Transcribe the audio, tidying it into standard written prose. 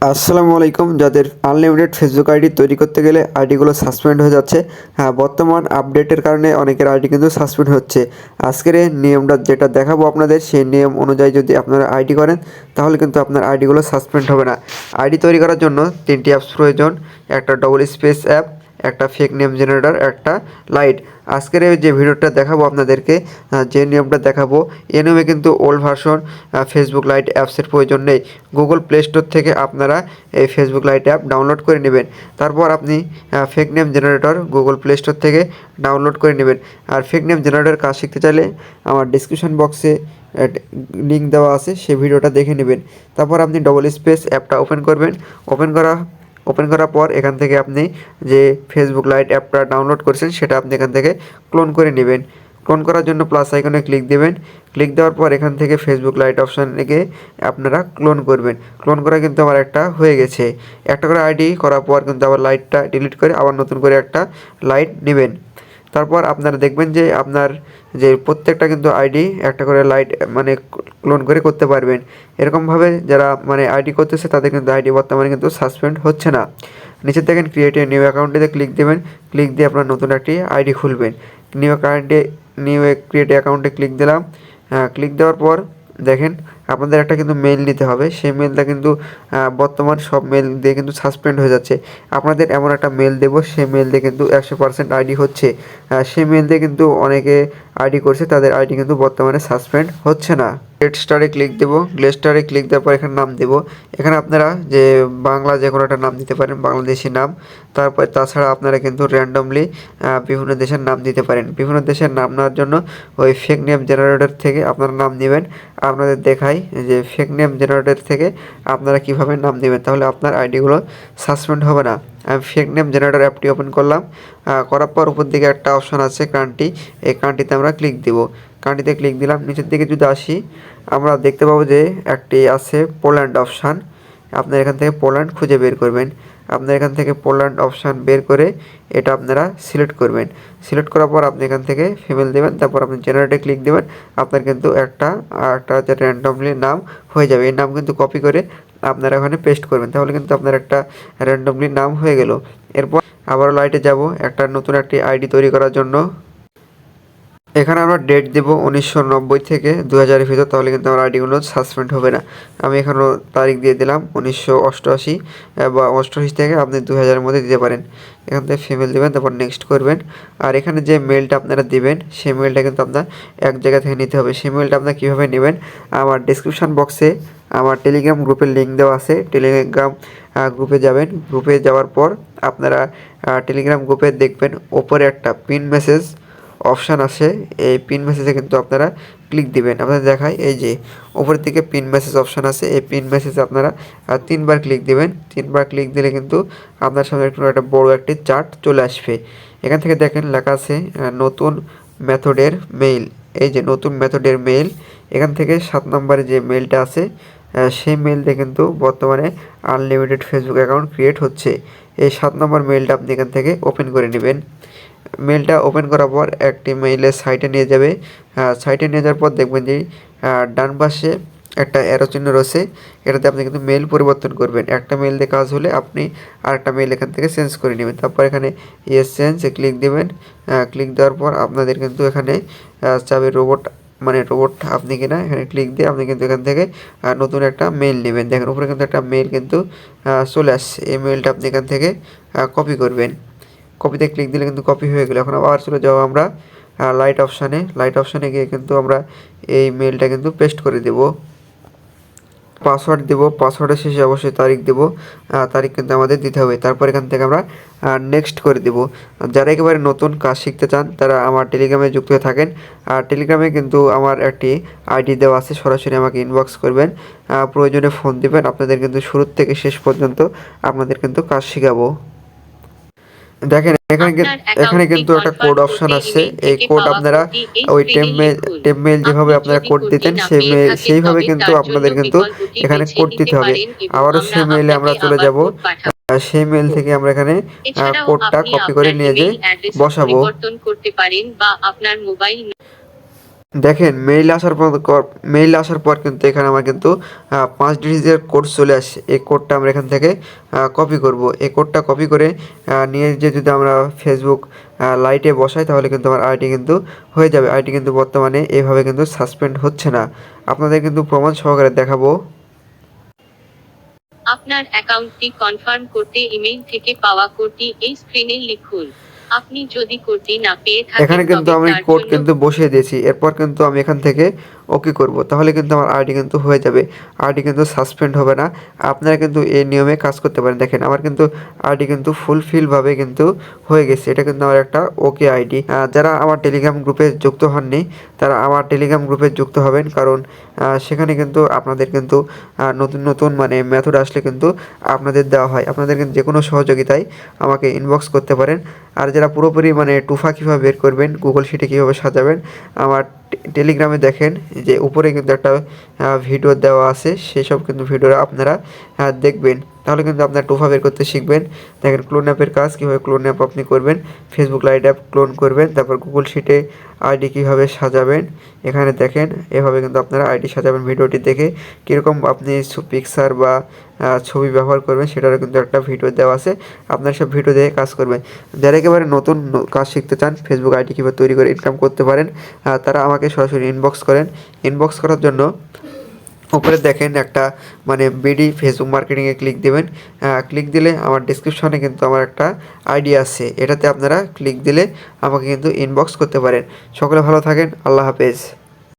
আসসালামু আলাইকুম। যাদের আনলিমিটেড ফেসবুক আইডি তৈরি করতে গেলে আইডিগুলো সাসপেন্ড হয়ে যাচ্ছে। হ্যাঁ, বর্তমান আপডেটের কারণে অনেকের আইডি কিন্তু সাসপেন্ড হচ্ছে। আজকের এই নিয়মটা যেটা দেখাবো আপনাদের, সেই নিয়ম অনুযায়ী যদি আপনারা আইডি করেন তাহলে কিন্তু আপনার আইডিগুলো সাসপেন্ড হবে না। আইডি তৈরি করার জন্য 3টি অ্যাপস প্রয়োজন। একটা ডবল স্পেস অ্যাপ, একটা ফেক নেম জেনারেটর, একটা লাইট। আজকের এই যে ভিডিওটা দেখাবো আপনাদেরকে, যে নিয়মটা দেখাবো, এ নিয়মে কিন্তু ওল্ড ভার্সন ফেসবুক লাইট অ্যাপসের প্রয়োজন নেই। গুগল প্লে স্টোর থেকে আপনারা এই ফেসবুক লাইট অ্যাপ ডাউনলোড করে নেবেন। তারপর আপনি fake name generator Google play store থেকে ডাউনলোড করে নেবেন। আর ফেক নেম জেনারেটর কাজ শিখতে চাইলে আমার ডিসক্রিপশন বক্সে লিঙ্ক দেওয়া আছে, সেই ভিডিওটা দেখে নেবেন। তারপর আপনি ডবল স্পেস অ্যাপটা ওপেন করার পর এখান থেকে আপনি যে ফেসবুক লাইট অ্যাপটা ডাউনলোড করেছেন সেটা আপনি এখান থেকে ক্লোন করে নেবেন। ক্লোন করার জন্য প্লাস আইকনে ক্লিক দেবেন। ক্লিক দেওয়ার পর এখান থেকে ফেসবুক লাইট অপশানে গিয়ে আপনারা ক্লোন করবেন। ক্লোন করা কিন্তু আমার একটা হয়ে গেছে। একটা করে আইডি করার পর কিন্তু আবার লাইটটা ডিলিট করে আবার নতুন করে একটা লাইট নেবেন। তারপর আপনারা দেখবেন যে আপনার যে প্রত্যেকটা কিন্তু আইডি একটা করে লাইট মানে ক্লোন করে করতে পারবেন। এরকমভাবে যারা মানে আইডি করতেছে তাদের কিন্তু আইডি বর্তমানে কিন্তু সাসপেন্ড হচ্ছে না। নিচে দেখেন ক্রিয়েট এ নিউ অ্যাকাউন্টে ক্লিক দেবেন। ক্লিক দিয়ে আপনার নতুন একটি আইডি খুলবেন। নিউ ক্রিয়েট অ্যাকাউন্টে ক্লিক দিলাম। ক্লিক দেওয়ার পর দেখেন আপনাদের একটা কিন্তু মেইল নিতে হবে। সেই মেইলটা কিন্তু বর্তমান সব মেইল দিয়ে কিন্তু সাসপেন্ড হয়ে যাচ্ছে। আপনাদের এমন একটা মেইল দেবো, সেই মেইল দিয়ে কিন্তু 100% আইডি হচ্ছে। সেই মেইল দিয়ে কিন্তু অনেকে আইডি করছে, তাদের আইডি কিন্তু বর্তমানে সাসপেন্ড হচ্ছে না। গেট স্টারে ক্লিক দেবো। গেট স্টারে ক্লিক দেওয়ার পর এখানে নাম দেবো। এখানে আপনারা যে বাংলা যে কোনো একটা নাম দিতে পারেন, বাংলাদেশি নাম। তারপর তাছাড়া আপনারা কিন্তু র্যান্ডমলি বিভিন্ন দেশের নাম দিতে পারেন। বিভিন্ন দেশের নাম নেওয়ার জন্য ওই ফেক নেম জেনারেটর থেকে আপনারা নাম নেবেন। আপনাদের দেখাই যে ফেক নেম জেনারেটর থেকে আপনারা কীভাবে নাম দেবেন, তাহলে আপনার আইডিগুলো সাসপেন্ড হবে না। আমি ফেক নেম জেনারেটর অ্যাপটি ওপেন করলাম। করার পর উপর দিকে একটা অপশান আছে কান্ট্রি, এই কান্ট্রিতে আমরা ক্লিক দিব। কান্ট্রিতে ক্লিক দিলাম। নিচের দিকে যদি আসি আমরা দেখতে পাবো যে একটি আছে পোল্যান্ড অপশান। আপনার এখান থেকে পোল্যান্ড খুঁজে বের করবেন। আপনার এখান থেকে পোল্যান্ড অপশান বের করে এটা আপনারা সিলেক্ট করবেন। সিলেক্ট করার পর আপনি এখান থেকে ফিমেল দেবেন। তারপর আপনি জেনারেটে ক্লিক দেবেন। আপনার কিন্তু একটা হচ্ছে র্যান্ডমলি নাম হয়ে যাবে। এই নাম কিন্তু কপি করে আপনারা ওখানে পেস্ট করবেন, তাহলে কিন্তু আপনার একটা র্যান্ডমলি নাম হয়ে গেল। এরপর আবারও লাইটে যাব একটা নতুন একটি আইডি তৈরি করার জন্য। এখানে আমরা ডেট দেবো 1990 থেকে 2000-এর ভিতর, তাহলে কিন্তু আমার আইডিগুলো সাসপেন্ড হবে না। আমি এখানেও তারিখ দিয়ে দিলাম 1988 বা 88 থেকে আপনি 2000-এর মধ্যে দিতে পারেন। এখান থেকে ফিমেল দেবেন, তারপর নেক্সট করবেন। আর এখানে যে মেলটা আপনারা দিবেন সেই মেলটা কিন্তু আপনার এক জায়গা থেকে নিতে হবে। সেই মেলটা আপনার কীভাবে নেবেন, আমার ডিসক্রিপশান বক্সে আমার টেলিগ্রাম গ্রুপের লিঙ্ক দেওয়া আছে। টেলিগ্রাম গ্রুপে যাবেন। গ্রুপে যাওয়ার পর আপনারা টেলিগ্রাম গ্রুপে দেখবেন ওপরে একটা পিন মেসেজ অপশান আছে। এই পিন মেসেজে কিন্তু আপনারা ক্লিক দিবেন। আপনাদের দেখায় এই যে উপরের দিকে পিন মেসেজ অপশান আছে। এই পিন মেসেজে আপনারা 3বার ক্লিক দিবেন। 3বার ক্লিক দিলে কিন্তু আপনার সামনে একটু একটা বড় একটি চার্ট চলে আসবে। এখান থেকে দেখেন লেখা আছে নতুন মেথডের মেইল। এই যে নতুন মেথডের মেইল, এখান থেকে 7 নম্বরে যে মেইলটা আছে সেই মেইল দিয়ে কিন্তু বর্তমানে আনলিমিটেড ফেসবুক অ্যাকাউন্ট ক্রিয়েট হচ্ছে। এই 7 নম্বর মেইলটা আপনি এখান থেকে ওপেন করে নেবেন। মেলটা ওপেন করার পর একটি মেইলের সাইটে নিয়ে যাবে। সাইটে নিয়ে যাওয়ার পর দেখবেন যে ডান পাশে একটা অ্যারো চিহ্ন রয়েছে। এটাতে আপনি কিন্তু মেল পরিবর্তন করবেন। একটা মেল দিয়ে কাজ হলে আপনি আরেকটা মেল এখান থেকে চেঞ্জ করে নেবেন। তারপর এখানে ইয়েস চেঞ্জে ক্লিক দেবেন। ক্লিক দেওয়ার পর আপনাদের কিন্তু এখানে চাবে রোবট, মানে রোবট আপনি কিনা, এখানে ক্লিক দিয়ে আপনি কিন্তু এখান থেকে নতুন একটা মেল নেবেন। দেখেন উপরে কিন্তু একটা মেল কিন্তু চলে আসছে। এই মেলটা আপনি এখান থেকে কপি করবেন। কপিতে ক্লিক দিলে কিন্তু কপি হয়ে গেলো। এখন আবার চলে যাবো আমরা লাইট অপশানে। লাইট অপশানে গিয়ে কিন্তু আমরা এই মেলটা কিন্তু পেস্ট করে দেব। পাসওয়ার্ড দেবো। পাসওয়ার্ডের শেষে অবশ্যই তারিখ দেবো। তারিখ কিন্তু আমাদের দিতে হবে। তারপর এখান থেকে আমরা নেক্সট করে দেবো। যারা একেবারে নতুন কাজ শিখতে চান তারা আমার টেলিগ্রামে যুক্ত হয়ে থাকেন। আর টেলিগ্রামে কিন্তু আমার একটি আইডি দেওয়া আছে, সরাসরি আমাকে ইনবক্স করবেন। প্রয়োজনে ফোন দিবেন। আপনাদের কিন্তু শুরু থেকে শেষ পর্যন্ত আপনাদের কিন্তু কাজ শেখাবো। দেখেন এখানে কিন্তু একটা কোড অপশন আছে। এই কোড আপনারা ওই টেপ মেইল যেভাবে আপনারা কোড দিতেন সেইভাবে কিন্তু আপনাদের কিন্তু এখানে কোড দিতে হবে। আবারও সেই মেইলে আমরা চলে যাব। সেই মেইল থেকে আমরা এখানে কোডটা কপি করে নিয়ে যেয়ে বসাবো। দেখেন মেইল আসার পর কিন্তু এখানে আমার কিন্তু 5 ডিজিটের কোড চলে আসছে। এই কোডটা আমরা এখান থেকে কপি করব। এই কোডটা কপি করে নিয়ে যে যদি আমরা ফেসবুক লাইটে বসাই তাহলে কিন্তু আমার আইডি কিন্তু হয়ে যাবে। আইডি কিন্তু বর্তমানে এভাবে কিন্তু সাসপেন্ড হচ্ছে না। আপনাদের কিন্তু প্রমাণ সহকারে দেখাবো। আপনার অ্যাকাউন্টটি কনফার্ম করতে ইমেইল থেকে পাওয়া কোডটি এই স্ক্রিনে লিখুন। আপনি যদি কোডটি না পেয়ে এখানে থাকেন কিন্তু তবে আমি তার কোড জন্য কিন্তু বসিয়ে দিয়েছি। এরপর কিন্তু আমি এখান থেকে ওকে করব। তাহলে কিন্তু আমার আইডি কিন্তু হয়ে যাবে। আইডি কিন্তু সাসপেন্ড হবে না। আপনারা কিন্তু এই নিয়মে কাজ করতে পারেন। দেখেন আমার কিন্তু আইডি কিন্তু ফুলফিলভাবে কিন্তু হয়ে গেছে। এটা কিন্তু আমার একটা ওকে আইডি। যারা আমার টেলিগ্রাম গ্রুপে যুক্ত হননি তারা আমার টেলিগ্রাম গ্রুপে যুক্ত হবেন। কারণ সেখানে কিন্তু আপনাদের কিন্তু নতুন মানে মেথড আসলে কিন্তু আপনাদের দেওয়া হয়। আপনাদের কিন্তু যেকোনো সহযোগিতায় আমাকে ইনবক্স করতে পারেন। আর যারা পুরোপুরি মানে টুফা কীভাবে বের করবেন, গুগল শিটে কীভাবে সাজাবেন, আমার টেলিগ্রামে দেখেন যে উপরে কিন্তু একটা ভিডিও দেওয়া আছে। সেসব কিন্তু ভিডিও আপনারা দেখবেন। তাহলে কিন্তু আপনার টুফা বের করতে শিখবেন। দেখেন ক্লোন অ্যাপের কাজ কীভাবে ক্লোন অ্যাপ আপনি করবেন, ফেসবুক লাইট অ্যাপ ক্লোন করবেন, তারপর গুগল শিটে আইডি কীভাবে সাজাবেন। এখানে দেখেন এভাবে কিন্তু আপনারা আইডি সাজাবেন। ভিডিওটি দেখে কীরকম আপনি পিকচার বা ছবি ব্যবহার করবেন সেটারও কিন্তু একটা ভিডিও দেওয়া আছে। আপনারা সব ভিডিও দেখে কাজ করবেন। যারা একেবারে নতুন কাজ শিখতে চান, ফেসবুক আইডি কীভাবে তৈরি করে ইনকাম করতে পারেন, তারা আমাকে সরাসরি ইনবক্স করেন। ইনবক্স করার জন্য উপরে দেখেন একটা মানে বিডি ফেসবুক মার্কেটিংয়ে ক্লিক দেবেন। ক্লিক দিলে আমার ডিসক্রিপশনে কিন্তু আমার একটা আইডি আছে। এটাতে আপনারা ক্লিক দিলে আমাকে কিন্তু ইনবক্স করতে পারেন। সকলে ভালো থাকেন। আল্লাহ হাফেজ।